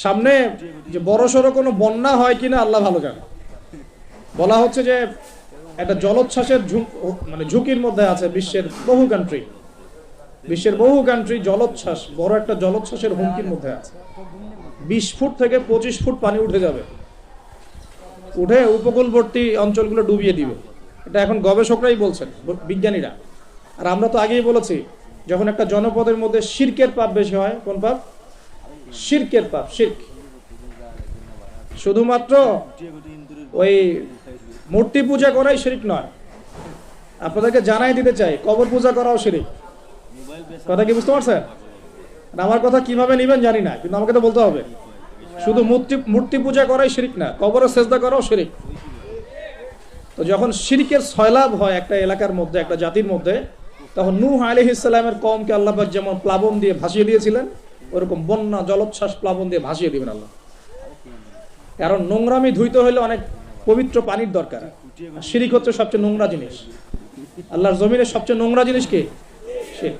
সামনে যে বড়সড় কোনো বন্যা হয় কিনা আল্লাহ ভালো জানে। বলা হচ্ছে যে একটা জলোচ্ছ্বাসের মানে ঝুঁকির মধ্যে আছে বিশ্বের বহু কান্ট্রি জলোচ্ছ্বাস, বড় একটা জলোচ্ছ্বাসের হুমকির মধ্যে আছে। 20 ফুট থেকে 25 ফুট পানি উঠে যাবে, উঠে উপকূলবর্তী অঞ্চলগুলো ডুবিয়ে দিবে। এটা এখন গবেষকরাই বলছেন, বিজ্ঞানীরা। আর আমরা তো আগেই বলেছি, যখন একটা জনপদের মধ্যে শিরকের পাপ বেশি হয়, কোন পাপ? শিরকের পাপ। শিরক শুধুমাত্র ওই মূর্তি পূজা করাই শিরক নয়, আপনাদেরকে জানাই দিতে চাই, কবর পূজা করাও শিরক। কথা কি বুঝতে পারছেন? আমার কথা কিভাবে নিবেন জানি না, কিন্তু আমাকে তো বলতে হবে। শুধু মূর্তি পূজা করাই শিরক না, কবরে সেজদা করাও শিরক। তো যখন শিরকের সয়লাব হয় একটা এলাকার মধ্যে, একটা জাতির মধ্যে, তখন নূহ আলাইহিস সালামের কওমকে আল্লাহ পাক যেমন প্লাবন দিয়ে ভাসিয়ে দিয়েছিলেন, ওরকম বন্যা জলোচ্ছ্বাস প্লাবন দিয়ে ভাসিয়ে দিবেন আল্লাহ। কারণ নোংরামি ধুইতে হলে অনেক পবিত্র পানির দরকার। শিরক হচ্ছে সবচেয়ে নোংরা জিনিস। আল্লাহর জমিনের সবচেয়ে নোংরা জিনিস কি? শিরক।